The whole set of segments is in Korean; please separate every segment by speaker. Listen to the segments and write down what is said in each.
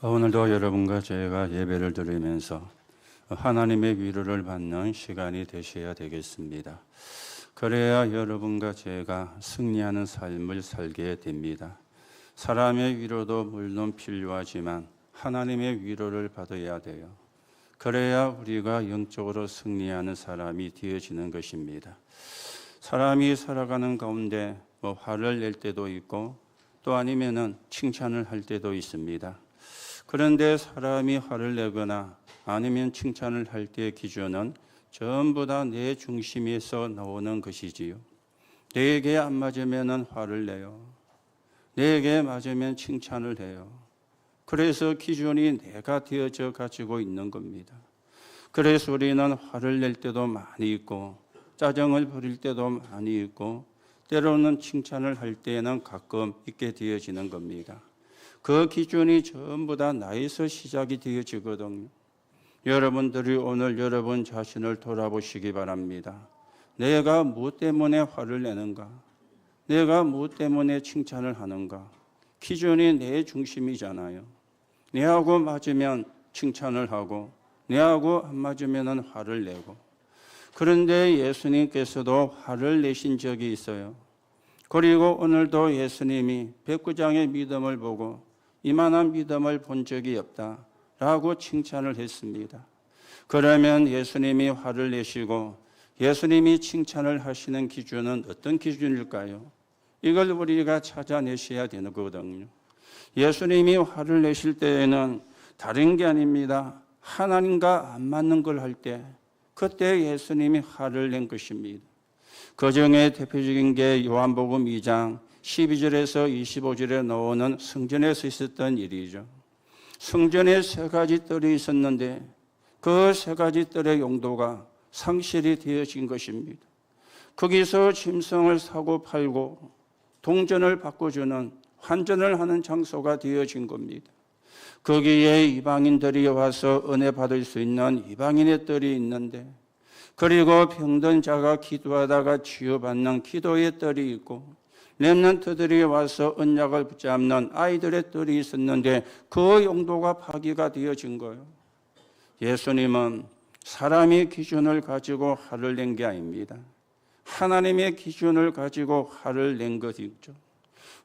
Speaker 1: 오늘도 여러분과 제가 예배를 드리면서 하나님의 위로를 받는 시간이 되셔야 되겠습니다. 그래야 여러분과 제가 승리하는 삶을 살게 됩니다. 사람의 위로도 물론 필요하지만 하나님의 위로를 받아야 돼요. 그래야 우리가 영적으로 승리하는 사람이 되어지는 것입니다. 사람이 살아가는 가운데 화를 낼 때도 있고 또 아니면은 칭찬을 할 때도 있습니다. 그런데 사람이 화를 내거나 아니면 칭찬을 할 때의 기준은 전부 다 내 중심에서 나오는 것이지요. 내게 안 맞으면 화를 내요. 내게 맞으면 칭찬을 해요. 그래서 기준이 내가 되어져 가지고 있는 겁니다. 그래서 우리는 화를 낼 때도 많이 있고 짜증을 부릴 때도 많이 있고 때로는 칭찬을 할 때에는 가끔 있게 되어지는 겁니다. 그 기준이 전부 다 나에서 시작이 되어지거든요. 여러분들이 오늘 여러분 자신을 돌아보시기 바랍니다. 내가 무엇 때문에 화를 내는가? 내가 무엇 때문에 칭찬을 하는가? 기준이 내 중심이잖아요. 내하고 맞으면 칭찬을 하고 내하고 안 맞으면 화를 내고. 그런데 예수님께서도 화를 내신 적이 있어요. 그리고 오늘도 예수님이 백부장의 믿음을 보고 이만한 믿음을 본 적이 없다라고 칭찬을 했습니다. 그러면 예수님이 화를 내시고 예수님이 칭찬을 하시는 기준은 어떤 기준일까요? 이걸 우리가 찾아내셔야 되는 거거든요. 예수님이 화를 내실 때에는 다른 게 아닙니다. 하나님과 안 맞는 걸 할 때 그때 예수님이 화를 낸 것입니다. 그 중에 대표적인 게 요한복음 2장 12절에서 25절에 나오는 성전에서 있었던 일이죠. 성전에 세 가지 뜰이 있었는데 그 세 가지 뜰의 용도가 상실이 되어진 것입니다. 거기서 짐승을 사고 팔고 동전을 바꿔주는 환전을 하는 장소가 되어진 겁니다. 거기에 이방인들이 와서 은혜 받을 수 있는 이방인의 뜰이 있는데 그리고 병든 자가 기도하다가 치유받는 기도의 뜰이 있고 렘넌트들이 와서 언약을 붙잡는 아이들의 뜰이 있었는데 그 용도가 파기가 되어진 거예요. 예수님은 사람의 기준을 가지고 화를 낸 게 아닙니다. 하나님의 기준을 가지고 화를 낸 것이죠.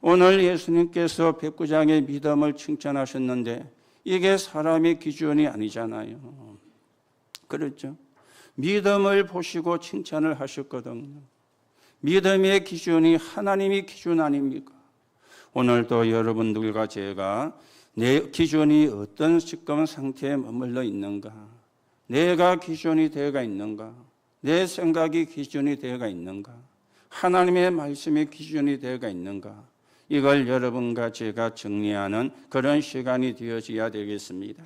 Speaker 1: 오늘 예수님께서 백부장의 믿음을 칭찬하셨는데 이게 사람의 기준이 아니잖아요. 그렇죠? 믿음을 보시고 칭찬을 하셨거든요. 믿음의 기준이 하나님의 기준 아닙니까? 오늘도 여러분들과 제가 내 기준이 어떤 지금 상태에 머물러 있는가? 내가 기준이 되어가 있는가? 내 생각이 기준이 되어가 있는가? 하나님의 말씀이 기준이 되어가 있는가? 이걸 여러분과 제가 정리하는 그런 시간이 되어져야 되겠습니다.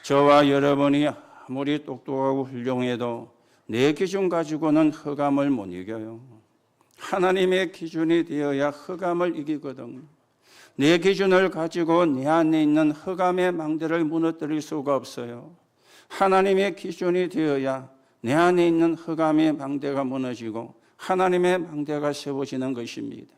Speaker 1: 저와 여러분이 아무리 똑똑하고 훌륭해도 내 기준 가지고는 흑암을 못 이겨요. 하나님의 기준이 되어야 흑암을 이기거든요. 내 기준을 가지고 내 안에 있는 흑암의 망대를 무너뜨릴 수가 없어요. 하나님의 기준이 되어야 내 안에 있는 흑암의 망대가 무너지고 하나님의 망대가 세워지는 것입니다.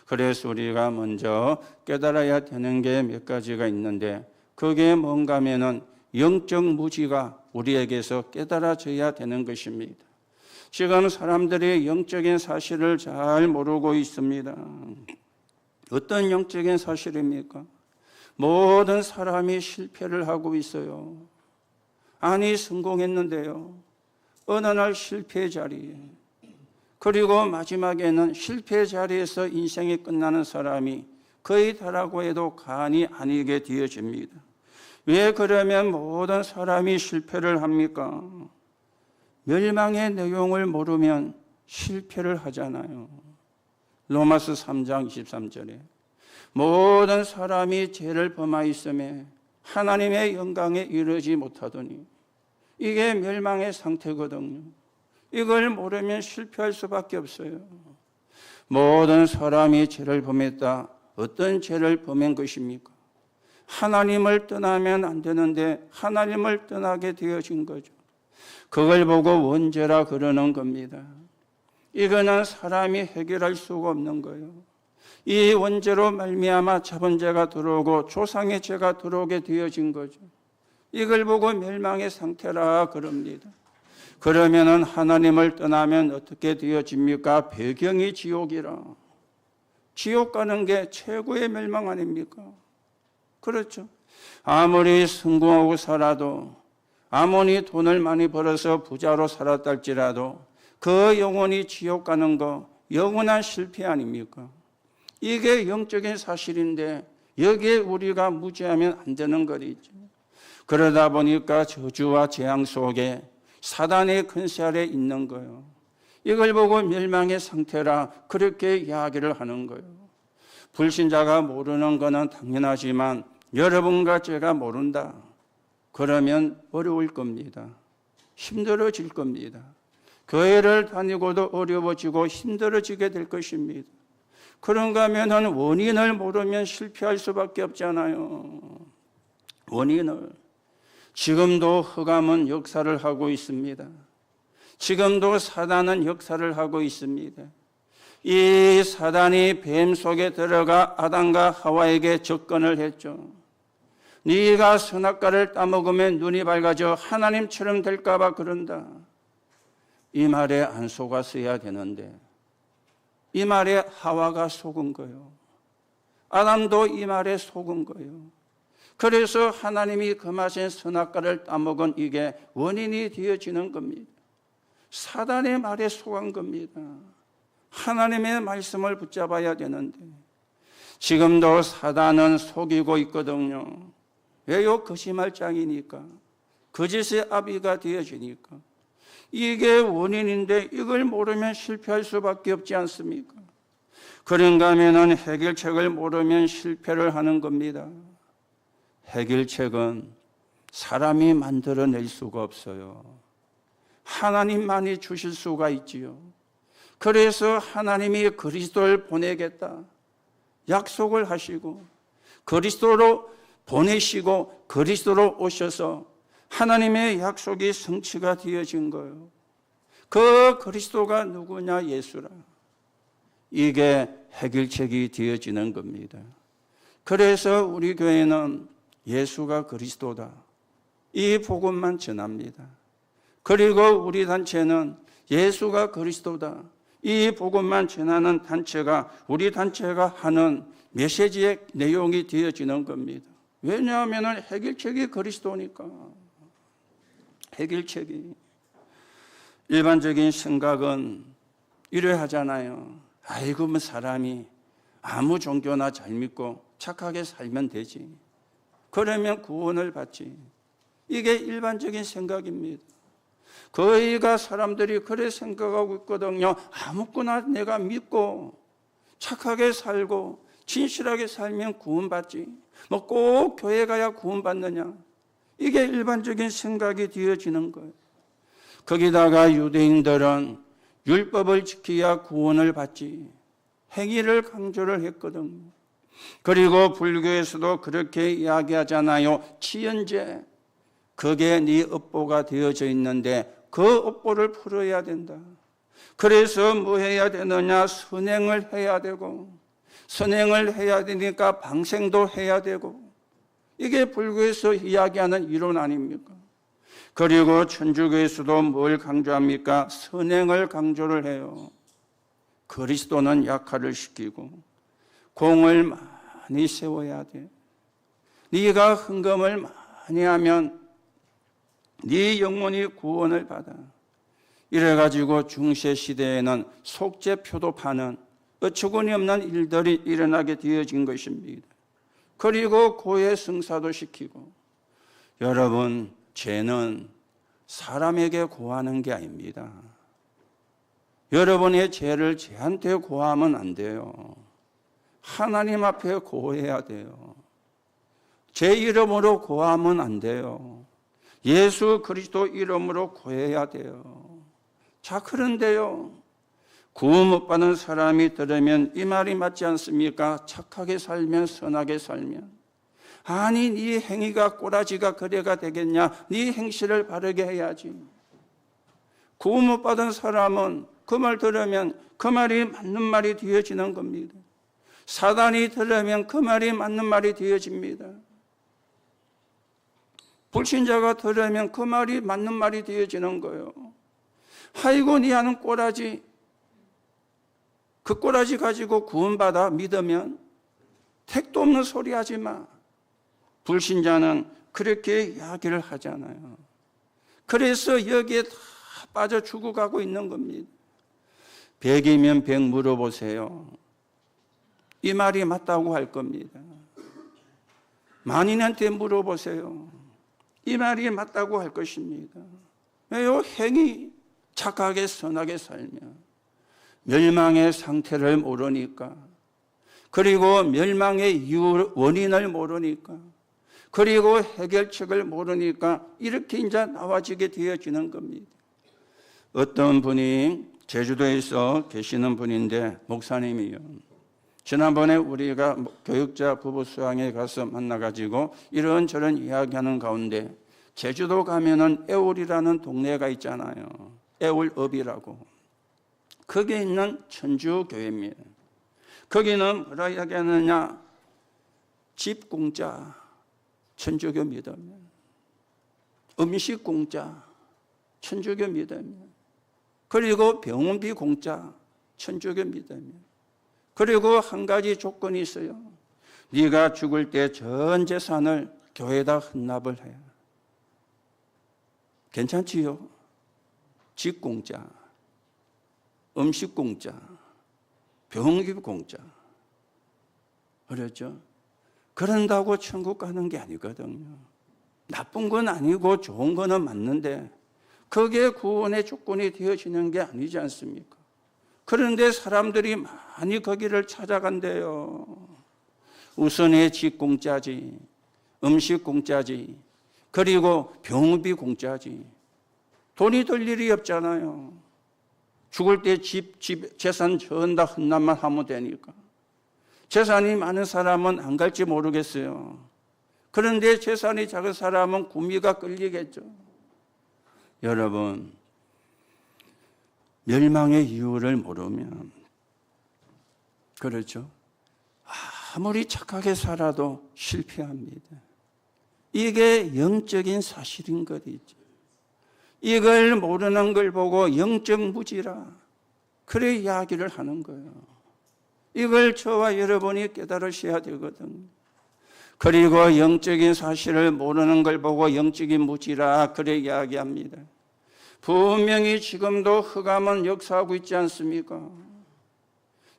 Speaker 1: 그래서 우리가 먼저 깨달아야 되는 게 몇 가지가 있는데 그게 뭔가 하면은 영적 무지가 우리에게서 깨달아져야 되는 것입니다. 지금 사람들이 영적인 사실을 잘 모르고 있습니다. 어떤 영적인 사실입니까? 모든 사람이 실패를 하고 있어요. 아니 성공했는데요. 어느 날 실패 자리에 그리고 마지막에는 실패 자리에서 인생이 끝나는 사람이 거의 다라고 해도 간이 아니게 되어집니다. 왜 그러면 모든 사람이 실패를 합니까? 멸망의 내용을 모르면 실패를 하잖아요. 로마서 3장 23절에 모든 사람이 죄를 범하였음에 하나님의 영광에 이르지 못하더니 이게 멸망의 상태거든요. 이걸 모르면 실패할 수밖에 없어요. 모든 사람이 죄를 범했다. 어떤 죄를 범한 것입니까? 하나님을 떠나면 안 되는데 하나님을 떠나게 되어진 거죠. 그걸 보고 원죄라 그러는 겁니다. 이거는 사람이 해결할 수가 없는 거예요. 이 원죄로 말미암아 자본죄가 들어오고 조상의 죄가 들어오게 되어진 거죠. 이걸 보고 멸망의 상태라 그럽니다. 그러면은 하나님을 떠나면 어떻게 되어집니까? 배경이 지옥이라. 지옥 가는 게 최고의 멸망 아닙니까? 그렇죠. 아무리 성공하고 살아도, 아무리 돈을 많이 벌어서 부자로 살았다 할지라도 그 영혼이 지옥 가는 거 영원한 실패 아닙니까? 이게 영적인 사실인데 여기에 우리가 무지하면 안 되는 거리죠. 그러다 보니까 저주와 재앙 속에 사단의 근세 아래 있는 거예요. 이걸 보고 멸망의 상태라 그렇게 이야기를 하는 거예요. 불신자가 모르는 거는 당연하지만 여러분과 제가 모른다. 그러면 어려울 겁니다. 힘들어질 겁니다. 교회를 다니고도 어려워지고 힘들어지게 될 것입니다. 그런가 하면 원인을 모르면 실패할 수밖에 없잖아요. 원인을. 지금도 흑암은 역사를 하고 있습니다. 지금도 사단은 역사를 하고 있습니다. 이 사단이 뱀 속에 들어가 아담과 하와에게 접근을 했죠. 네가 선악과를 따먹으면 눈이 밝아져 하나님처럼 될까 봐 그런다. 이 말에 안 속았어야 되는데 이 말에 하와가 속은 거예요. 아담도 이 말에 속은 거예요. 그래서 하나님이 금하신 선악과를 따먹은 이게 원인이 되어지는 겁니다. 사단의 말에 속은 겁니다. 하나님의 말씀을 붙잡아야 되는데 지금도 사단은 속이고 있거든요. 왜요? 거짓말장이니까. 거짓의 아비가 되어지니까. 이게 원인인데 이걸 모르면 실패할 수밖에 없지 않습니까? 그런가 하면 해결책을 모르면 실패를 하는 겁니다. 해결책은 사람이 만들어낼 수가 없어요. 하나님만이 주실 수가 있지요. 그래서 하나님이 그리스도를 보내겠다 약속을 하시고 그리스도로 보내시고 그리스도로 오셔서 하나님의 약속이 성취가 되어진 거예요. 그 그리스도가 누구냐? 예수라. 이게 해결책이 되어지는 겁니다. 그래서 우리 교회는 예수가 그리스도다. 이 복음만 전합니다. 그리고 우리 단체는 예수가 그리스도다. 이 복음만 전하는 단체가 우리 단체가 하는 메시지의 내용이 되어지는 겁니다. 왜냐하면 해결책이 그리스도니까. 해결책이. 일반적인 생각은 이래 하잖아요. 아이고 뭐 사람이 아무 종교나 잘 믿고 착하게 살면 되지. 그러면 구원을 받지. 이게 일반적인 생각입니다. 거의가 사람들이 그래 생각하고 있거든요. 아무거나 내가 믿고 착하게 살고 진실하게 살면 구원받지. 뭐 꼭 교회 가야 구원받느냐. 이게 일반적인 생각이 되어지는 거예요. 거기다가 유대인들은 율법을 지켜야 구원을 받지. 행위를 강조를 했거든요. 그리고 불교에서도 그렇게 이야기하잖아요. 치연제. 그게 네 업보가 되어져 있는데 그 업보를 풀어야 된다. 그래서 뭐 해야 되느냐? 선행을 해야 되고 선행을 해야 되니까 방생도 해야 되고 이게 불교에서 이야기하는 이론 아닙니까? 그리고 천주교에서도 뭘 강조합니까? 선행을 강조를 해요. 그리스도는 약화를 시키고 공을 많이 세워야 돼. 네가 헌금을 많이 하면 네 영혼이 구원을 받아. 이래가지고 중세 시대에는 속죄표도 파는 어처구니 없는 일들이 일어나게 되어진 것입니다. 그리고 고해 성사도 시키고. 여러분, 죄는 사람에게 고하는 게 아닙니다. 여러분의 죄를 죄한테 고하면 안 돼요. 하나님 앞에 고해야 돼요. 제 이름으로 고하면 안 돼요. 예수 그리스도 이름으로 고해야 돼요. 자, 그런데요. 구원 못 받은 사람이 들으면 이 말이 맞지 않습니까? 착하게 살면, 선하게 살면. 아니, 네 행위가 꼬라지가 그래가 되겠냐? 네 행실을 바르게 해야지. 구원 못 받은 사람은 그 말 들으면 그 말이 맞는 말이 되어지는 겁니다. 사단이 들으면 그 말이 맞는 말이 되어집니다. 불신자가 들으면 그 말이 맞는 말이 되어지는 거예요. 아이고 니 하는 꼬라지, 그 꼬라지 가지고 구원받아 믿으면 택도 없는 소리 하지 마. 불신자는 그렇게 이야기를 하잖아요. 그래서 여기에 다 빠져 죽어가고 있는 겁니다. 100이면 100 물어보세요. 이 말이 맞다고 할 겁니다. 만인한테 물어보세요. 이 말이 맞다고 할 것입니다. 왜요? 행위 착하게 선하게 살면 멸망의 상태를 모르니까, 그리고 멸망의 이유 원인을 모르니까, 그리고 해결책을 모르니까 이렇게 이제 나와지게 되어지는 겁니다. 어떤 분이 제주도에서 계시는 분인데 목사님이요. 지난번에 우리가 교육자 부부 수양에 가서 만나가지고 이런저런 이야기하는 가운데 제주도 가면은 애울이라는 동네가 있잖아요. 애울읍이라고. 거기에 있는 천주교회입니다. 거기는 뭐라 이야기하느냐? 집 공짜, 천주교 믿으면. 음식 공짜, 천주교 믿으면. 그리고 병원비 공짜, 천주교 믿으면. 그리고 한 가지 조건이 있어요. 네가 죽을 때 전 재산을 교회에다 헌납을 해요. 괜찮지요? 집 공짜, 음식 공짜, 병원비 공짜. 그렇죠? 그런다고 천국 가는 게 아니거든요. 나쁜 건 아니고 좋은 거는 맞는데 그게 구원의 조건이 되어지는 게 아니지 않습니까? 그런데 사람들이 많이 거기를 찾아간대요. 우선의 집 공짜지, 음식 공짜지, 그리고 병원비 공짜지. 돈이 들 일이 없잖아요. 죽을 때 재산 전다 헌납만 하면 되니까. 재산이 많은 사람은 안 갈지 모르겠어요. 그런데 재산이 작은 사람은 구미가 끌리겠죠. 여러분, 멸망의 이유를 모르면, 그렇죠? 아무리 착하게 살아도 실패합니다. 이게 영적인 사실인 것이죠. 이걸 모르는 걸 보고 영적 무지라 그래 이야기를 하는 거예요. 이걸 저와 여러분이 깨달으셔야 되거든요. 그리고 영적인 사실을 모르는 걸 보고 영적인 무지라 그래 이야기합니다. 분명히 지금도 흑암은 역사하고 있지 않습니까?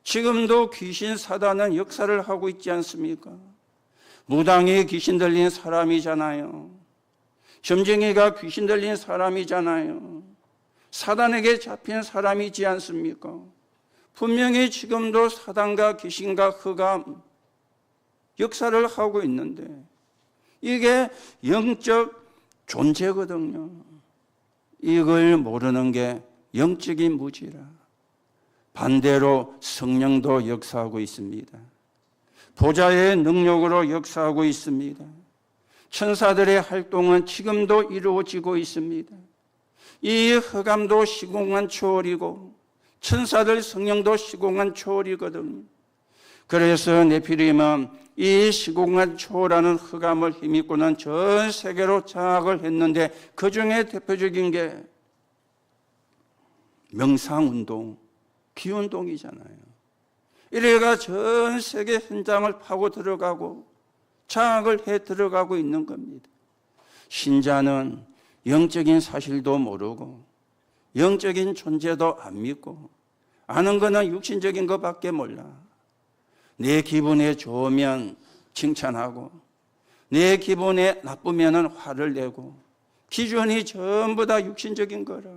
Speaker 1: 지금도 귀신 사단은 역사를 하고 있지 않습니까? 무당이 귀신 들린 사람이잖아요. 점쟁이가 귀신 들린 사람이잖아요. 사단에게 잡힌 사람이지 않습니까? 분명히 지금도 사단과 귀신과 흑암 역사를 하고 있는데 이게 영적 존재거든요. 이걸 모르는 게 영적인 무지라. 반대로 성령도 역사하고 있습니다. 보좌의 능력으로 역사하고 있습니다. 천사들의 활동은 지금도 이루어지고 있습니다. 이 흑암도 시공한 초월이고 천사들 성령도 시공한 초월이거든요. 그래서 네피림은 이 시공한 초월하는 흑암을 힘입고는 전 세계로 장악을 했는데 그 중에 대표적인 게 명상운동, 기운동이잖아요. 이래가 전 세계 현장을 파고 들어가고 장악을 해 들어가고 있는 겁니다. 신자는 영적인 사실도 모르고 영적인 존재도 안 믿고 아는 거는 육신적인 것밖에 몰라. 내 기분에 좋으면 칭찬하고 내 기분에 나쁘면 화를 내고 기준이 전부 다 육신적인 거라.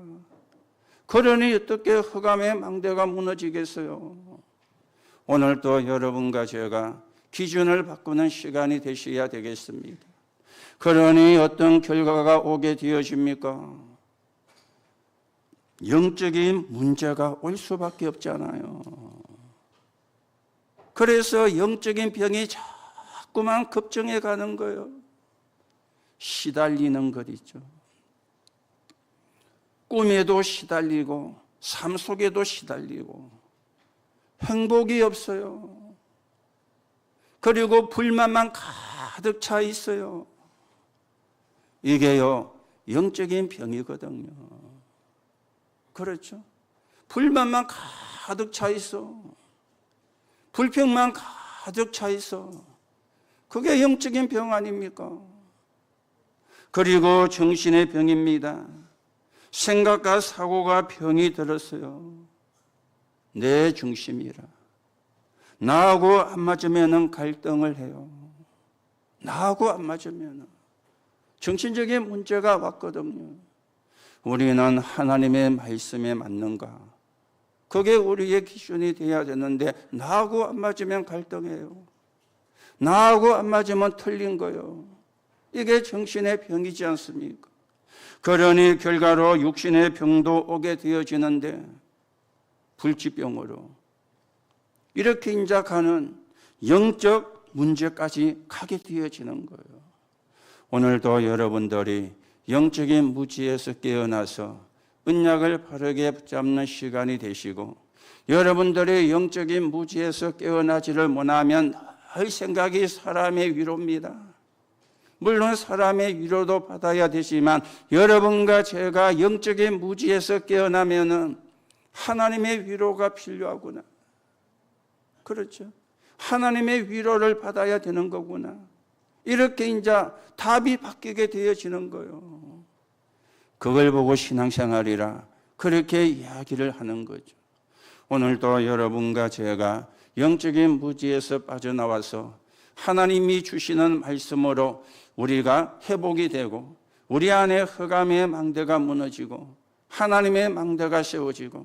Speaker 1: 그러니 어떻게 흑암의 망대가 무너지겠어요? 오늘도 여러분과 제가 기준을 바꾸는 시간이 되셔야 되겠습니다. 그러니 어떤 결과가 오게 되어집니까? 영적인 문제가 올 수밖에 없잖아요. 그래서 영적인 병이 자꾸만 급증해 가는 거예요. 시달리는 것 있죠. 꿈에도 시달리고 삶 속에도 시달리고 행복이 없어요. 그리고 불만만 가득 차 있어요. 이게요, 영적인 병이거든요. 그렇죠? 불만만 가득 차 있어. 불평만 가득 차 있어. 그게 영적인 병 아닙니까? 그리고 정신의 병입니다. 생각과 사고가 병이 들었어요. 내 중심이라. 나하고 안 맞으면 갈등을 해요. 나하고 안 맞으면 정신적인 문제가 왔거든요. 우리는 하나님의 말씀에 맞는가? 그게 우리의 기준이 되어야 되는데 나하고 안 맞으면 갈등해요. 나하고 안 맞으면 틀린 거예요. 이게 정신의 병이지 않습니까? 그러니 결과로 육신의 병도 오게 되어지는데 불치병으로 이렇게 인작하는 영적 문제까지 가게 되어지는 거예요. 오늘도 여러분들이 영적인 무지에서 깨어나서 언약을 바르게 붙잡는 시간이 되시고, 여러분들이 영적인 무지에서 깨어나지를 못하면 늘 생각이 사람의 위로입니다. 물론 사람의 위로도 받아야 되지만 여러분과 제가 영적인 무지에서 깨어나면은 하나님의 위로가 필요하구나. 그렇죠? 하나님의 위로를 받아야 되는 거구나. 이렇게 이제 답이 바뀌게 되어지는 거예요. 그걸 보고 신앙생활이라 그렇게 이야기를 하는 거죠. 오늘도 여러분과 제가 영적인 무지에서 빠져나와서 하나님이 주시는 말씀으로 우리가 회복이 되고 우리 안에 흑암의 망대가 무너지고 하나님의 망대가 세워지고,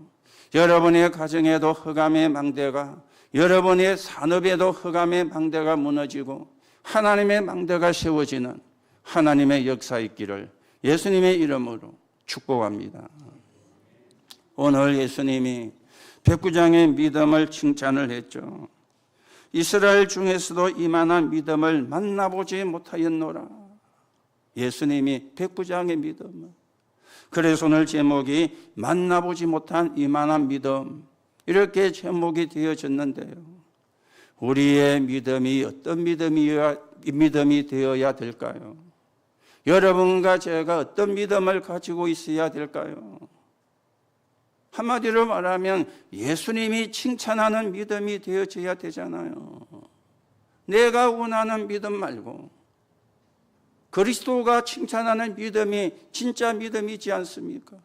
Speaker 1: 여러분의 가정에도 흑암의 망대가, 여러분의 산업에도 흑암의 망대가 무너지고 하나님의 망대가 세워지는 하나님의 역사 있기를 예수님의 이름으로 축복합니다. 오늘 예수님이 백부장의 믿음을 칭찬을 했죠. 이스라엘 중에서도 이만한 믿음을 만나보지 못하였노라. 예수님이 백부장의 믿음. 그래서 오늘 제목이 만나보지 못한 이만한 믿음, 이렇게 제목이 되어졌는데요. 우리의 믿음이 어떤 믿음이 되어야 될까요? 여러분과 제가 어떤 믿음을 가지고 있어야 될까요? 한마디로 말하면 예수님이 칭찬하는 믿음이 되어져야 되잖아요. 내가 원하는 믿음 말고 그리스도가 칭찬하는 믿음이 진짜 믿음이지 않습니까?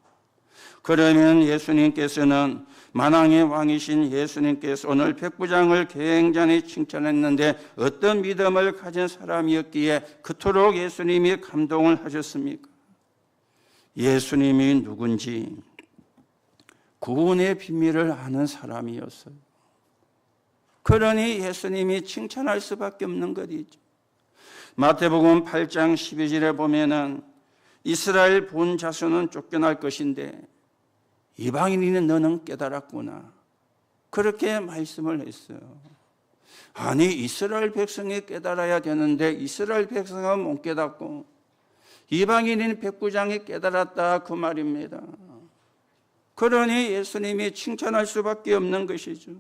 Speaker 1: 그러면 예수님께서는, 만왕의 왕이신 예수님께서 오늘 백부장을 굉장히 칭찬했는데 어떤 믿음을 가진 사람이었기에 그토록 예수님이 감동을 하셨습니까? 예수님이 누군지 구원의 비밀을 아는 사람이었어요. 그러니 예수님이 칭찬할 수밖에 없는 것이죠. 마태복음 8장 12절에 보면은 이스라엘 본 자손은 쫓겨날 것인데 이방인인 너는 깨달았구나. 그렇게 말씀을 했어요. 아니, 이스라엘 백성이 깨달아야 되는데 이스라엘 백성은 못 깨닫고 이방인인 백부장이 깨달았다, 그 말입니다. 그러니 예수님이 칭찬할 수밖에 없는 것이죠.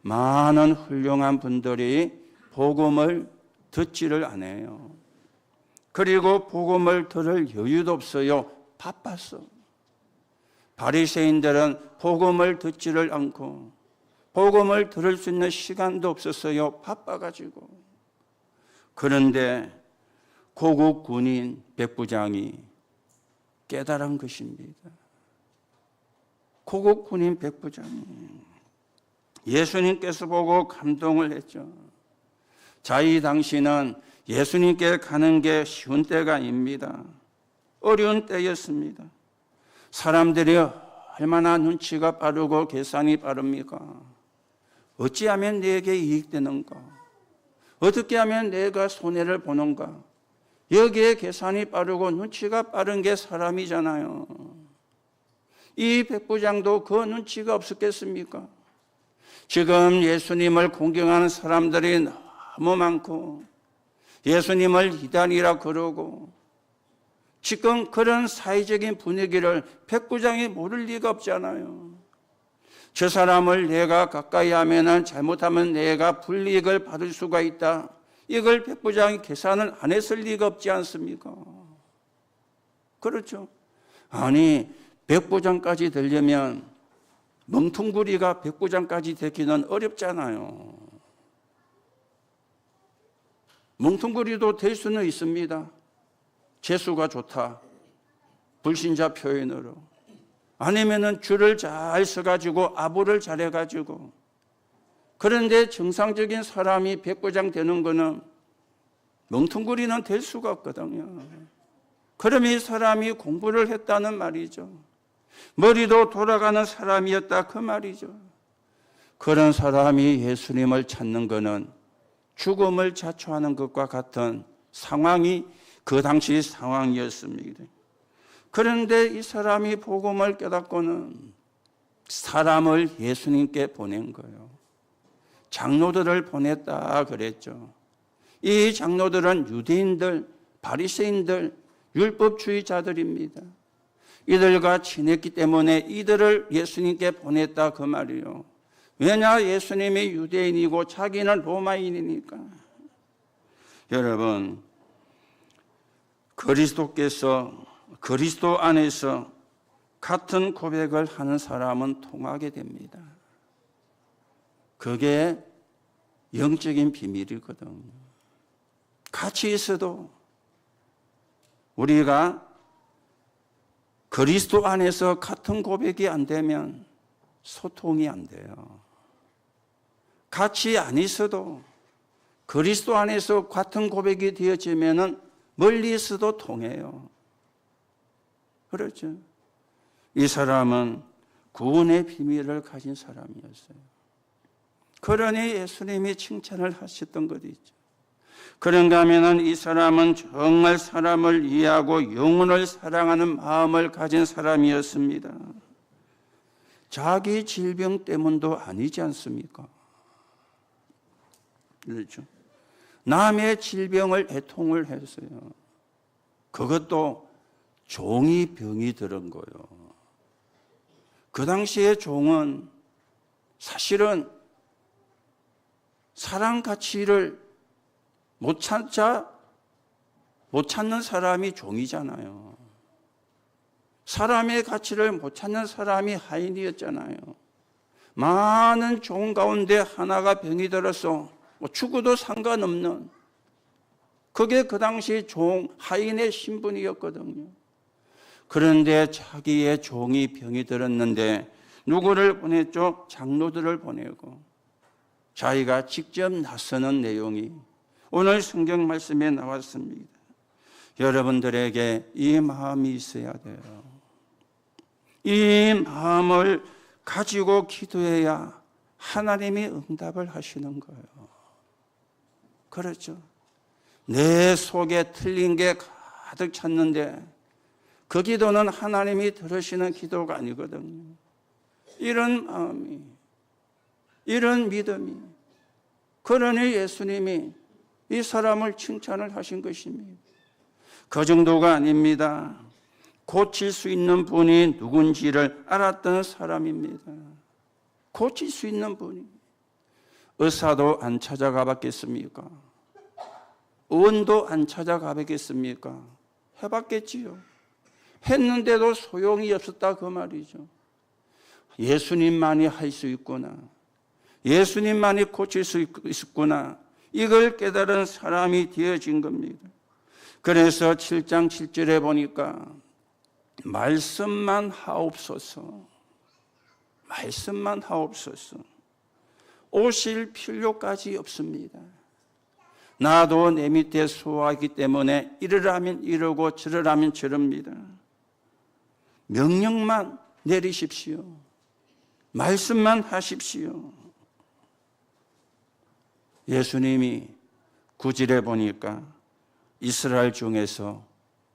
Speaker 1: 많은 훌륭한 분들이 복음을 듣지를 않아요. 그리고 복음을 들을 여유도 없어요. 바빴어. 바리새인들은 복음을 듣지를 않고 복음을 들을 수 있는 시간도 없었어요. 바빠가지고. 그런데 고국 군인 백부장이 깨달은 것입니다. 고국 군인 백부장이 예수님께서 보고 감동을 했죠. 자, 이 당시는 예수님께 가는 게 쉬운 때가 아닙니다. 어려운 때였습니다. 사람들이 얼마나 눈치가 빠르고 계산이 빠릅니까? 어찌하면 내게 이익되는가? 어떻게 하면 내가 손해를 보는가? 여기에 계산이 빠르고 눈치가 빠른 게 사람이잖아요. 이 백부장도 그 눈치가 없었겠습니까? 지금 예수님을 공경하는 사람들이 너무 많고 예수님을 이단이라 그러고 지금 그런 사회적인 분위기를 백부장이 모를 리가 없잖아요. 저 사람을 내가 가까이 하면은 잘못하면 내가 불이익을 받을 수가 있다. 이걸 백부장이 계산을 안 했을 리가 없지 않습니까? 그렇죠. 아니, 백부장까지 되려면 멍퉁구리가 백부장까지 되기는 어렵잖아요. 멍퉁구리도 될 수는 있습니다. 재수가 좋다. 불신자 표현으로. 아니면은 줄을 잘 서가지고 아부를 잘해가지고. 그런데 정상적인 사람이 백부장 되는 거는 멍퉁구리는 될 수가 없거든요. 그러면 이 사람이 공부를 했다는 말이죠. 머리도 돌아가는 사람이었다 그 말이죠. 그런 사람이 예수님을 찾는 거는 죽음을 자초하는 것과 같은 상황이 그 당시 상황이었습니다. 그런데 이 사람이 복음을 깨닫고는 사람을 예수님께 보낸 거예요. 장로들을 보냈다 그랬죠. 이 장로들은 유대인들, 바리새인들, 율법주의자들입니다. 이들과 친했기 때문에 이들을 예수님께 보냈다 그 말이에요. 왜냐? 예수님이 유대인이고 자기는 로마인이니까. 여러분, 그리스도 안에서 같은 고백을 하는 사람은 통하게 됩니다. 그게 영적인 비밀이거든요. 같이 있어도 우리가 그리스도 안에서 같은 고백이 안 되면 소통이 안 돼요. 같이 안 있어도 그리스도 안에서 같은 고백이 되어지면 멀리 있어도 통해요. 그렇죠. 이 사람은 구원의 비밀을 가진 사람이었어요. 그러니 예수님이 칭찬을 하셨던 것이 있죠. 그런가 하면 이 사람은 정말 사람을 이해하고 영혼을 사랑하는 마음을 가진 사람이었습니다. 자기 질병 때문도 아니지 않습니까? 그렇죠. 남의 질병을 애통을 했어요. 그것도 종이 병이 들은 거예요. 그 당시에 종은 사실은 사랑 가치를 못 찾는 사람이 종이잖아요. 사람의 가치를 못 찾는 사람이 하인이었잖아요. 많은 종 가운데 하나가 병이 들어서 죽어도 상관없는, 그게 그 당시 하인의 신분이었거든요. 그런데 자기의 종이 병이 들었는데 누구를 보냈죠? 장로들을 보내고 자기가 직접 나서는 내용이 오늘 성경 말씀에 나왔습니다. 여러분들에게 이 마음이 있어야 돼요. 이 마음을 가지고 기도해야 하나님이 응답을 하시는 거예요. 그렇죠. 내 속에 틀린 게 가득 찼는데 그 기도는 하나님이 들으시는 기도가 아니거든요. 이런 마음이, 이런 믿음이, 그러니 예수님이 이 사람을 칭찬을 하신 것입니다. 그 정도가 아닙니다. 고칠 수 있는 분이 누군지를 알았던 사람입니다. 고칠 수 있는 분이. 의사도 안 찾아가 봤겠습니까? 의원도 안 찾아가 봤겠습니까? 해봤겠지요. 했는데도 소용이 없었다 그 말이죠. 예수님만이 할 수 있구나. 예수님만이 고칠 수 있구나. 이걸 깨달은 사람이 되어진 겁니다. 그래서 7장 7절에 보니까 말씀만 하옵소서. 말씀만 하옵소서. 오실 필요까지 없습니다. 나도 내 밑에 수호하기 때문에 이러라면 이러고 저러라면 저럽니다. 명령만 내리십시오. 말씀만 하십시오. 예수님이 9절에 보니까 이스라엘 중에서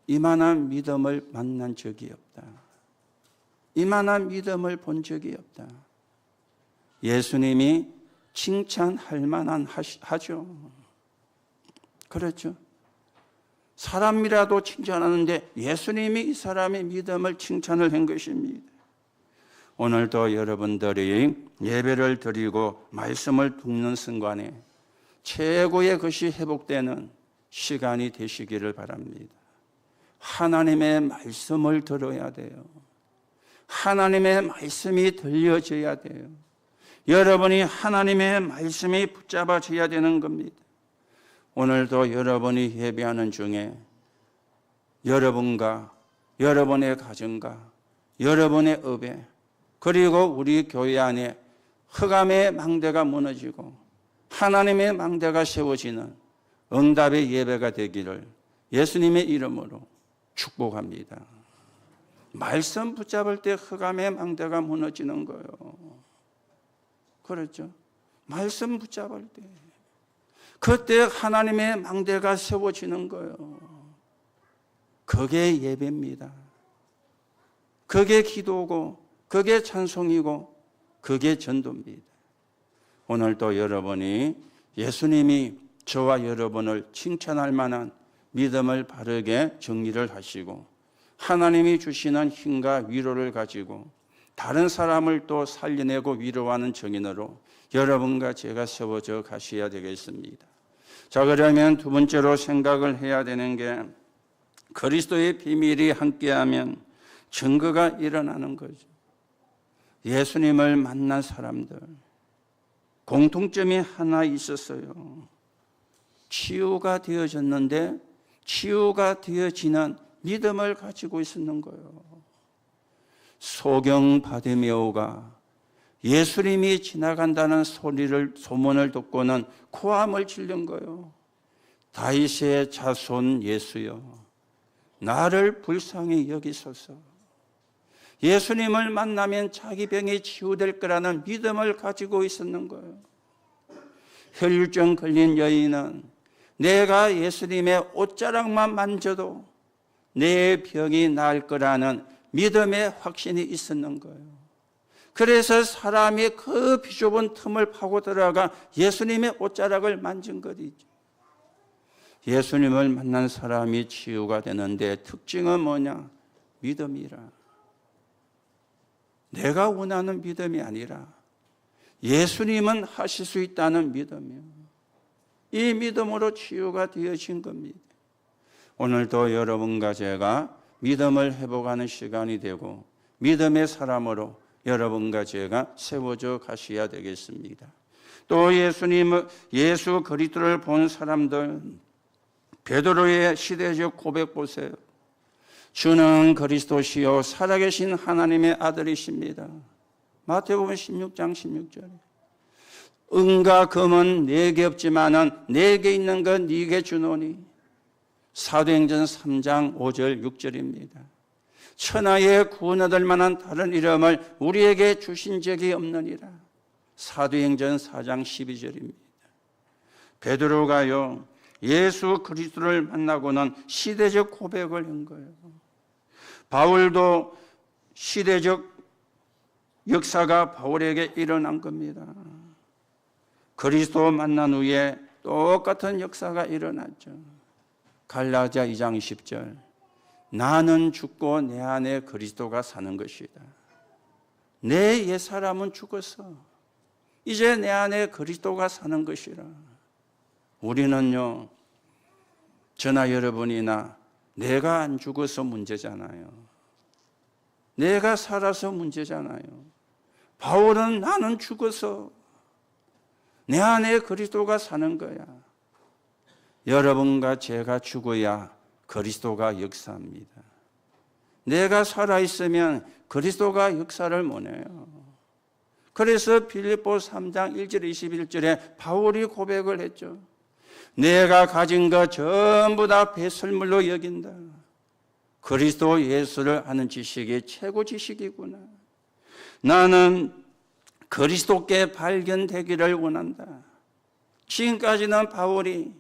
Speaker 1: 이만한 믿음을 만난 적이 없다. 이만한 믿음을 본 적이 없다. 예수님이 칭찬할 만한 하죠. 그렇죠. 사람이라도 칭찬하는데 예수님이 이 사람의 믿음을 칭찬을 한 것입니다. 오늘도 여러분들이 예배를 드리고 말씀을 듣는 순간에 최고의 것이 회복되는 시간이 되시기를 바랍니다. 하나님의 말씀을 들어야 돼요. 하나님의 말씀이 들려져야 돼요. 여러분이 하나님의 말씀이 붙잡아져야 되는 겁니다. 오늘도 여러분이 예배하는 중에 여러분과 여러분의 가정과 여러분의 업에 그리고 우리 교회 안에 흑암의 망대가 무너지고 하나님의 망대가 세워지는 응답의 예배가 되기를 예수님의 이름으로 축복합니다. 말씀 붙잡을 때 흑암의 망대가 무너지는 거예요. 그렇죠? 말씀 붙잡을 때 그때 하나님의 망대가 세워지는 거예요. 그게 예배입니다. 그게 기도고 그게 찬송이고 그게 전도입니다. 오늘도 여러분이 예수님이 저와 여러분을 칭찬할 만한 믿음을 바르게 정리를 하시고 하나님이 주시는 힘과 위로를 가지고 다른 사람을 또 살려내고 위로하는 정인으로 여러분과 제가 세워져 가셔야 되겠습니다. 자, 그러면 두 번째로 생각을 해야 되는 게 그리스도의 비밀이 함께하면 증거가 일어나는 거죠. 예수님을 만난 사람들 공통점이 하나 있었어요. 치유가 되어졌는데 치유가 되어지는 믿음을 가지고 있었는 거예요. 소경 바디메오가 예수님이 지나간다는 소문을 듣고는 고함을 지른 거예요. 다윗의 자손 예수여, 나를 불쌍히 여기소서. 예수님을 만나면 자기 병이 치유될 거라는 믿음을 가지고 있었는 거예요. 혈류증 걸린 여인은 내가 예수님의 옷자락만 만져도 내 병이 나을 거라는 믿음의 확신이 있었는 거예요. 그래서 사람이 그 비좁은 틈을 파고 들어가 예수님의 옷자락을 만진 것이죠. 예수님을 만난 사람이 치유가 되는데 특징은 뭐냐? 믿음이라. 내가 원하는 믿음이 아니라 예수님은 하실 수 있다는 믿음이요. 이 믿음으로 치유가 되어진 겁니다. 오늘도 여러분과 제가 믿음을 회복하는 시간이 되고 믿음의 사람으로 여러분과 제가 세워져 가셔야 되겠습니다. 또 예수 그리스도를 본 사람들, 베드로의 시대적 고백 보세요. 주는 그리스도시요 살아계신 하나님의 아들이십니다. 마태복음 16장 16절에 은과 금은 내게 없지만은 내게 있는 건 네게 주노니. 사도행전 3장 5절 6절입니다. 천하에 구원 얻을 만한 다른 이름을 우리에게 주신 적이 없느니라. 사도행전 4장 12절입니다. 베드로가요 예수 그리스도를 만나고는 시대적 고백을 한 거예요. 바울도 시대적 역사가 바울에게 일어난 겁니다. 그리스도 만난 후에 똑같은 역사가 일어났죠. 갈라디아 2장 20절 나는 죽고 내 안에 그리스도가 사는 것이다. 내 옛사람은 죽었어. 이제 내 안에 그리스도가 사는 것이라. 우리는요 저나 여러분이나 내가 안 죽어서 문제잖아요. 내가 살아서 문제잖아요. 바울은 나는 죽어서 내 안에 그리스도가 사는 거야. 여러분과 제가 죽어야 그리스도가 역사합니다. 내가 살아있으면 그리스도가 역사를 못 해요. 그래서 빌립보 3장 1절 21절에 바울이 고백을 했죠. 내가 가진 것 전부 다 배설물로 여긴다. 그리스도 예수를 아는 지식이 최고 지식이구나. 나는 그리스도께 발견되기를 원한다. 지금까지는 바울이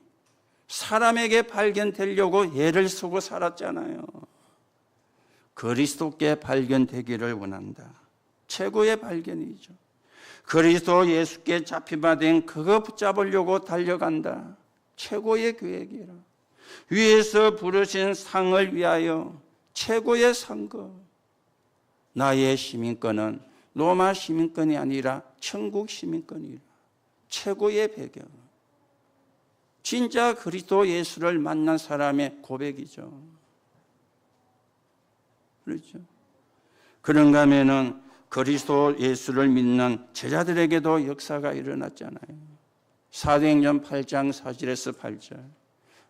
Speaker 1: 사람에게 발견되려고 애를 쓰고 살았잖아요. 그리스도께 발견되기를 원한다. 최고의 발견이죠. 그리스도 예수께 잡히받은 그거 붙잡으려고 달려간다. 최고의 계획이라. 위에서 부르신 상을 위하여 최고의 상급. 나의 시민권은 로마 시민권이 아니라 천국 시민권이라. 최고의 배경. 진짜 그리스도 예수를 만난 사람의 고백이죠. 그렇죠? 그런가 하면은 그리스도 예수를 믿는 제자들에게도 역사가 일어났잖아요. 사도행전 8장 4절에서 8절.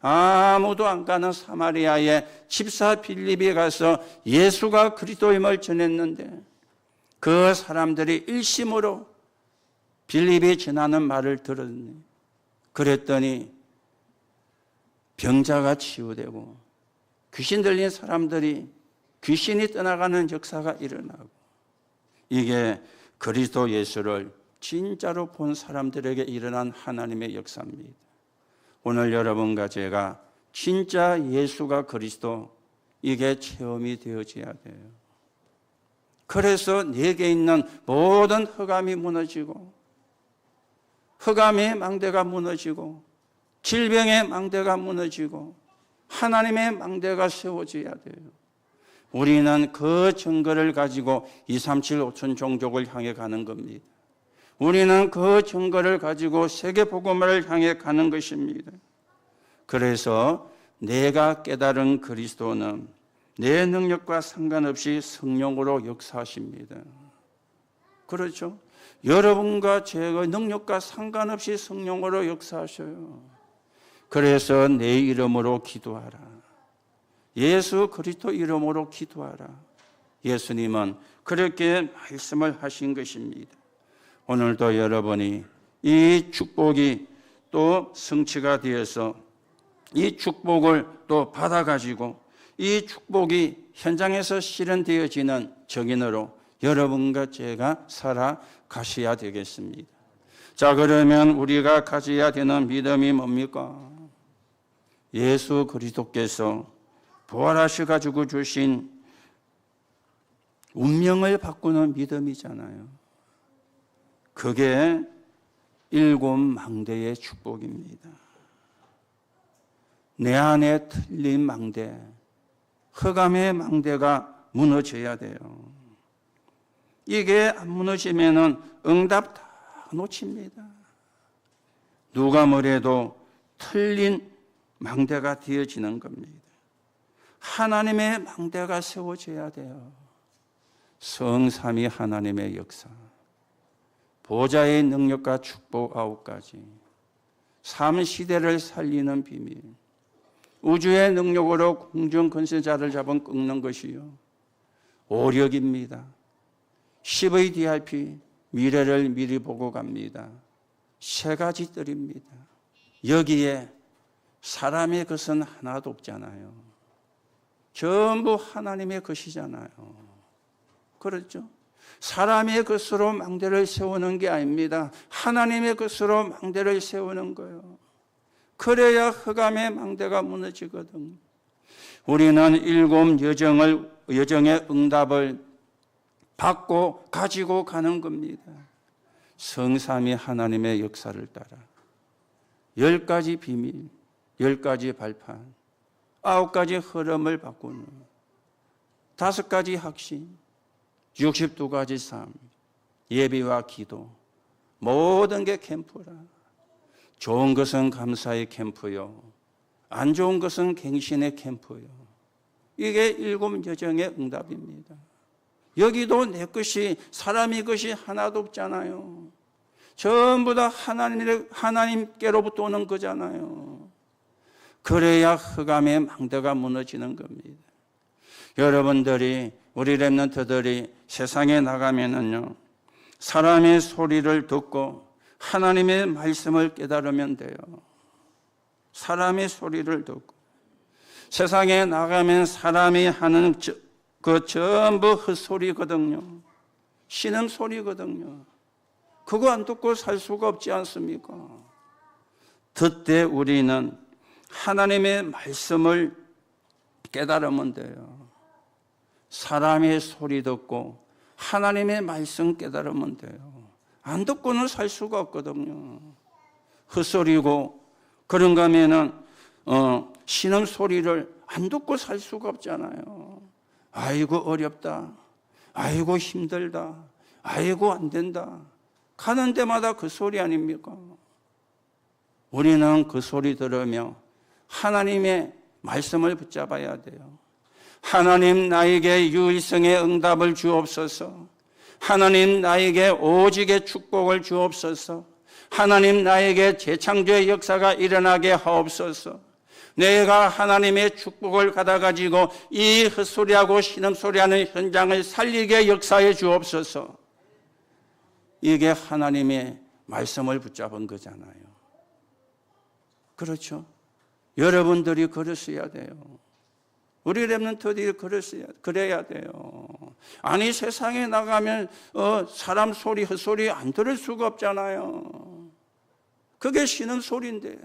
Speaker 1: 아무도 안 가는 사마리아에 집사 빌립이 가서 예수가 그리스도임을 전했는데 그 사람들이 일심으로 빌립이 전하는 말을 들었네. 그랬더니 병자가 치유되고 귀신 들린 사람들이 귀신이 떠나가는 역사가 일어나고, 이게 그리스도 예수를 진짜로 본 사람들에게 일어난 하나님의 역사입니다. 오늘 여러분과 제가 진짜 예수가 그리스도, 이게 체험이 되어져야 돼요. 그래서 내게 있는 모든 흑암이 무너지고, 흑암의 망대가 무너지고, 질병의 망대가 무너지고, 하나님의 망대가 세워져야 돼요. 우리는 그 증거를 가지고 237 5천 종족을 향해 가는 겁니다. 우리는 그 증거를 가지고 세계 복음을 향해 가는 것입니다. 그래서 내가 깨달은 그리스도는 내 능력과 상관없이 성령으로 역사하십니다. 그렇죠? 여러분과 제가 능력과 상관없이 성령으로 역사하셔요. 그래서 내 이름으로 기도하라. 예수 그리스도 이름으로 기도하라. 예수님은 그렇게 말씀을 하신 것입니다. 오늘도 여러분이 이 축복이 또 성취가 되어서 이 축복을 또 받아가지고 이 축복이 현장에서 실현되어지는 증인으로 여러분과 제가 살아가셔야 되겠습니다. 자, 그러면 우리가 가져야 되는 믿음이 뭡니까? 예수 그리스도께서 부활하셔가지고 주신 운명을 바꾸는 믿음이잖아요. 그게 7 망대의 축복입니다. 내 안에 틀린 망대, 흑암의 망대가 무너져야 돼요. 이게 안 무너지면은 응답 다 놓칩니다. 누가 뭐래도 틀린 망대가 되어지는 겁니다. 하나님의 망대가 세워져야 돼요. 성삼위 하나님의 역사, 보좌의 능력과 축복 9가지, 삶 시대를 살리는 비밀, 우주의 능력으로 공중 권세자를 잡은 꺾는 것이요, 오력입니다. 10의 DRP, 미래를 미리 보고 갑니다. 3가지 뜰입니다. 여기에 사람의 것은 하나도 없잖아요. 전부 하나님의 것이잖아요. 그렇죠? 사람의 것으로 망대를 세우는 게 아닙니다. 하나님의 것으로 망대를 세우는 거예요. 그래야 흑암의 망대가 무너지거든요. 우리는 7 여정의 응답을 받고 가지고 가는 겁니다. 성삼위 하나님의 역사를 따라 10가지 비밀, 10가지 발판, 9가지 흐름을 바꾸는 5가지 확신, 62가지 삶, 예배와 기도, 모든 게 캠프라. 좋은 것은 감사의 캠프요, 안 좋은 것은 갱신의 캠프요. 이게 7 여정의 응답입니다. 여기도 내 것이, 사람의 것이 하나도 없잖아요. 전부 다 하나님께로부터 오는 거잖아요. 그래야 흑암의 망대가 무너지는 겁니다. 여러분들이, 우리 렘넌트들이 세상에 나가면은요, 사람의 소리를 듣고 하나님의 말씀을 깨달으면 돼요. 사람의 소리를 듣고. 세상에 나가면 사람이 하는 그 전부 헛소리거든요. 신음소리거든요. 그거 안 듣고 살 수가 없지 않습니까? 듣되 우리는 하나님의 말씀을 깨달으면 돼요. 사람의 소리 듣고 하나님의 말씀 깨달으면 돼요. 안 듣고는 살 수가 없거든요. 헛소리고, 그런가 하면은 신음소리를 안 듣고 살 수가 없잖아요. 아이고 어렵다, 아이고 힘들다, 아이고 안 된다. 가는 데마다 그 소리 아닙니까? 우리는 그 소리 들으며 하나님의 말씀을 붙잡아야 돼요. 하나님 나에게 유일성의 응답을 주옵소서. 하나님 나에게 오직의 축복을 주옵소서. 하나님 나에게 재창조의 역사가 일어나게 하옵소서. 내가 하나님의 축복을 받아가지고 이 헛소리하고 신음소리하는 현장을 살리게 역사해 주옵소서. 이게 하나님의 말씀을 붙잡은 거잖아요. 그렇죠? 여러분들이 그러셔야 돼요. 우리 렘넌트들이 그래야 돼요. 아니 세상에 나가면 사람 소리, 헛소리 안 들을 수가 없잖아요. 그게 신음소리인데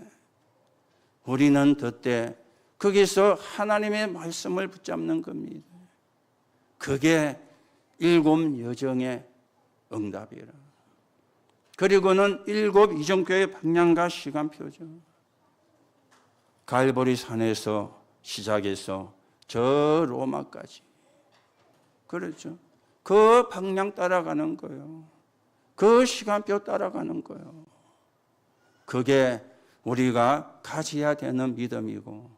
Speaker 1: 우리는 그때 거기서 하나님의 말씀을 붙잡는 겁니다. 그게 7 여정의 응답이라. 그리고는 7 이정표의 방향과 시간표죠. 갈보리 산에서 시작해서 저 로마까지. 그렇죠. 그 방향 따라가는 거예요. 그 시간표 따라가는 거예요. 그게 우리가 가져야 되는 믿음이고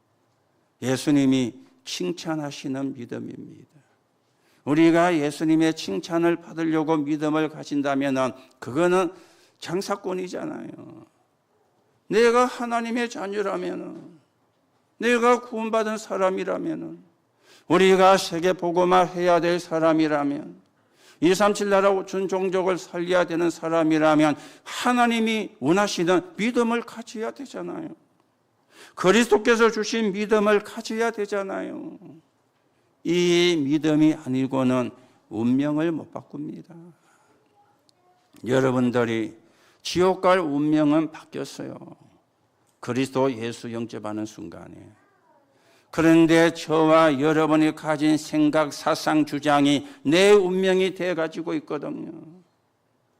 Speaker 1: 예수님이 칭찬하시는 믿음입니다. 우리가 예수님의 칭찬을 받으려고 믿음을 가진다면 그거는 장사꾼이잖아요. 내가 하나님의 자녀라면, 내가 구원받은 사람이라면, 우리가 세계 복음화 해야 될 사람이라면, 237 나라 5천 종족을 살려야 되는 사람이라면 하나님이 원하시는 믿음을 가져야 되잖아요. 그리스도께서 주신 믿음을 가져야 되잖아요. 이 믿음이 아니고는 운명을 못 바꿉니다. 여러분들이 지옥 갈 운명은 바뀌었어요. 그리스도 예수 영접하는 순간에. 그런데 저와 여러분이 가진 생각, 사상, 주장이 내 운명이 돼가지고 있거든요.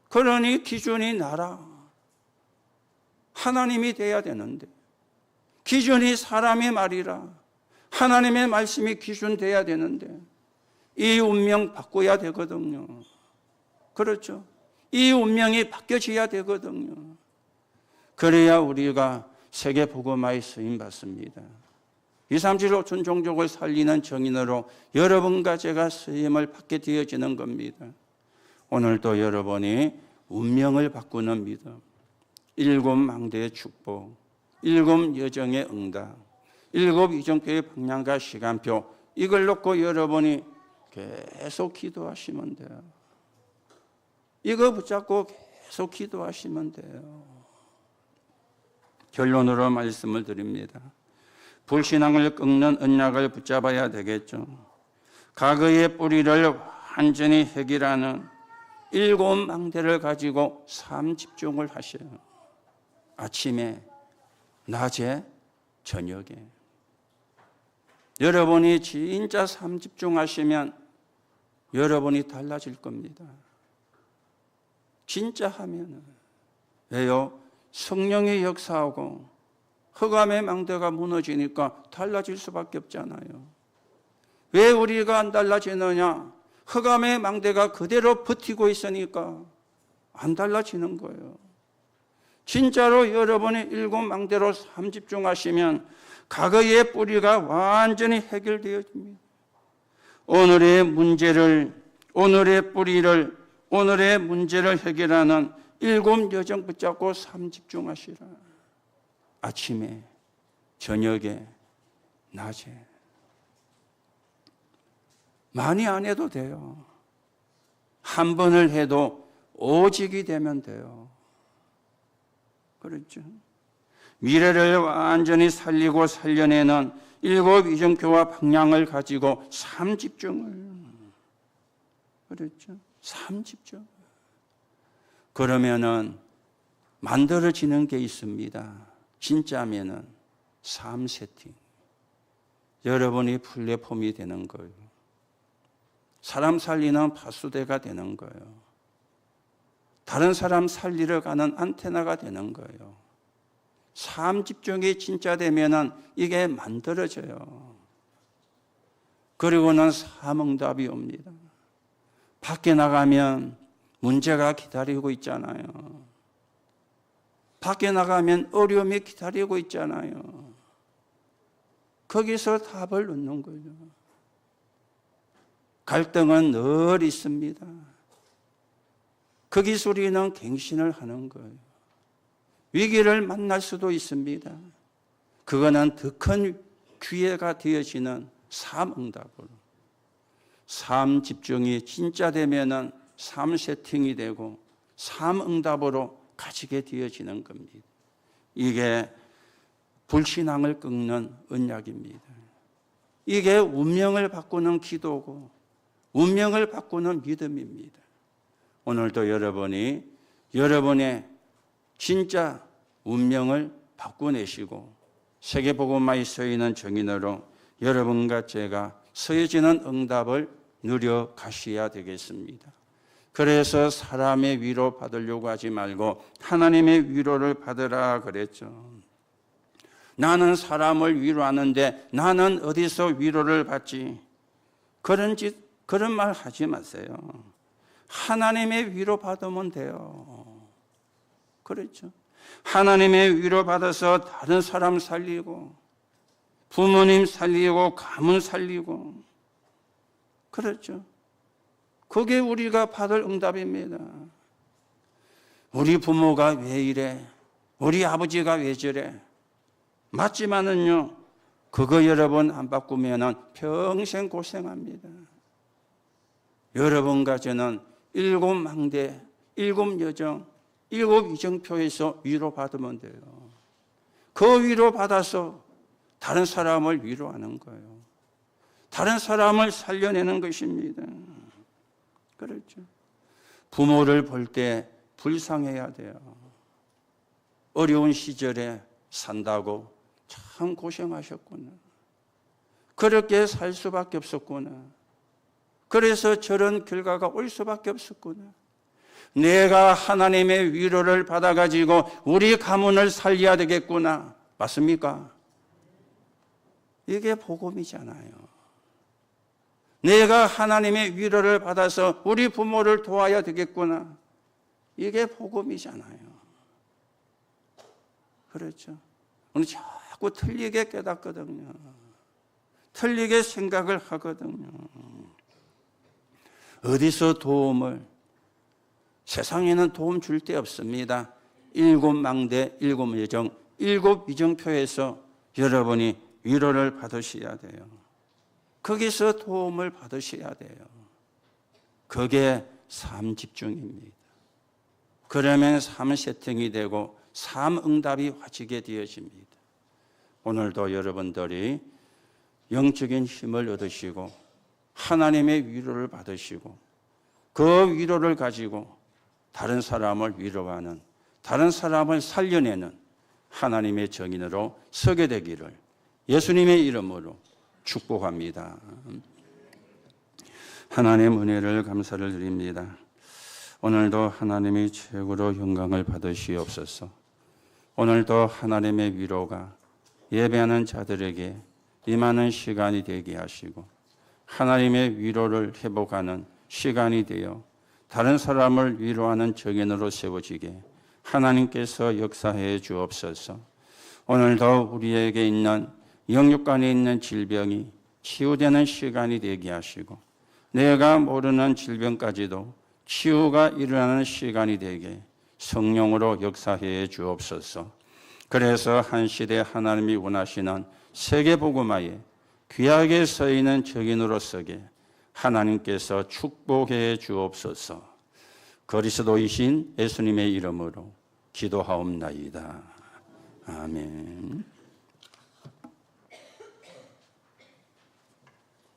Speaker 1: 그러니 기준이 나라. 하나님이 돼야 되는데 기준이 사람의 말이라 하나님의 말씀이 기준 돼야 되는데 이 운명 바꿔야 되거든요. 그렇죠? 이 운명이 바뀌어져야 되거든요. 그래야 우리가 세계 복음화에 쓰임 받습니다. 237 5천 종족을 살리는 정인으로 여러분과 제가 쓰임을 받게 되어지는 겁니다. 오늘도 여러분이 운명을 바꾸는 믿음, 7 망대의 축복, 7 여정의 응답, 7 이정표의 방향과 시간표, 이걸 놓고 여러분이 계속 기도하시면 돼요. 이거 붙잡고 계속 기도하시면 돼요. 결론으로 말씀을 드립니다. 불신앙을 꺾는 언약을 붙잡아야 되겠죠. 과거의 뿌리를 완전히 해결하는 7 망대를 가지고 삶 집중을 하셔요. 아침에, 낮에, 저녁에. 여러분이 진짜 삶 집중하시면 여러분이 달라질 겁니다. 진짜 하면은. 왜요? 성령이 역사하고 흑암의 망대가 무너지니까 달라질 수밖에 없잖아요. 왜 우리가 안 달라지느냐? 흑암의 망대가 그대로 버티고 있으니까 안 달라지는 거예요. 진짜로 여러분이 7 망대로 삶 집중하시면 과거의 뿌리가 완전히 해결되어집니다. 오늘의 뿌리를, 오늘의 문제를 해결하는 7 여정 붙잡고 삶 집중하시라. 아침에, 저녁에, 낮에. 많이 안 해도 돼요. 한 번을 해도 오직이 되면 돼요. 그렇죠? 미래를 완전히 살리고 살려내는 7 이정표와 방향을 가지고 삶 집중을. 그렇죠? 삶 집중. 그러면은 만들어지는 게 있습니다. 진짜면은 삶 세팅. 여러분이 플랫폼이 되는 거예요. 사람 살리는 파수대가 되는 거예요. 다른 사람 살리러 가는 안테나가 되는 거예요. 삶 집중이 진짜 되면은 이게 만들어져요. 그리고는 삶응답이 옵니다. 밖에 나가면 문제가 기다리고 있잖아요. 밖에 나가면 어려움이 기다리고 있잖아요. 거기서 답을 얻는 거예요. 갈등은 늘 있습니다. 거기서 우리는 갱신을 하는 거예요. 위기를 만날 수도 있습니다. 그거는 더 큰 기회가 되어지는 삶 응답으로. 삶 집중이 진짜 되면은 삶 세팅이 되고 삶 응답으로 가지게 되어지는 겁니다. 이게 불신앙을 꺾는 언약입니다. 이게 운명을 바꾸는 기도고 운명을 바꾸는 믿음입니다. 오늘도 여러분이 여러분의 진짜 운명을 바꿔내시고 세계복음화에 서있는 정인으로 여러분과 제가 서해지는 응답을 누려 가셔야 되겠습니다. 그래서 사람의 위로 받으려고 하지 말고 하나님의 위로를 받으라 그랬죠. 나는 사람을 위로하는데 나는 어디서 위로를 받지? 그런 말 하지 마세요. 하나님의 위로 받으면 돼요. 그렇죠. 하나님의 위로 받아서 다른 사람 살리고 부모님 살리고 가문 살리고 그렇죠. 그게 우리가 받을 응답입니다. 우리 부모가 왜 이래? 우리 아버지가 왜 저래? 맞지만은요, 그거 여러분 안 바꾸면은 평생 고생합니다. 여러분과 저는 7망대, 7여정, 7이정표에서 위로받으면 돼요. 그 위로받아서 다른 사람을 위로하는 거예요. 다른 사람을 살려내는 것입니다. 그렇죠. 부모를 볼 때 불쌍해야 돼요. 어려운 시절에 산다고 참 고생하셨구나. 그렇게 살 수밖에 없었구나. 그래서 저런 결과가 올 수밖에 없었구나. 내가 하나님의 위로를 받아가지고 우리 가문을 살려야 되겠구나. 맞습니까? 이게 복음이잖아요. 내가 하나님의 위로를 받아서 우리 부모를 도와야 되겠구나. 이게 복음이잖아요. 그렇죠. 오늘 자꾸 틀리게 깨닫거든요. 틀리게 생각을 하거든요. 어디서 도움을, 세상에는 도움 줄 데 없습니다. 7망대, 7여정, 7이정표에서 여러분이 위로를 받으셔야 돼요. 거기서 도움을 받으셔야 돼요. 그게 삶 집중입니다. 그러면 삶 세팅이 되고 삶 응답이 와지게 되어집니다. 오늘도 여러분들이 영적인 힘을 얻으시고 하나님의 위로를 받으시고 그 위로를 가지고 다른 사람을 위로하는, 다른 사람을 살려내는 하나님의 정인으로 서게 되기를 예수님의 이름으로 축복합니다. 하나님의 은혜를 감사를 드립니다. 오늘도 하나님이 최고로 영광을 받으시옵소서. 오늘도 하나님의 위로가 예배하는 자들에게 임하는 시간이 되게 하시고 하나님의 위로를 회복하는 시간이 되어 다른 사람을 위로하는 정인으로 세워지게 하나님께서 역사해 주옵소서. 오늘도 우리에게 있는 영육간에 있는 질병이 치유되는 시간이 되게 하시고 내가 모르는 질병까지도 치유가 일어나는 시간이 되게 성령으로 역사해 주옵소서. 그래서 한 시대 하나님이 원하시는 세계복음화에 귀하게 서있는 정인으로 서게 하나님께서 축복해 주옵소서. 그리스도이신 예수님의 이름으로 기도하옵나이다. 아멘.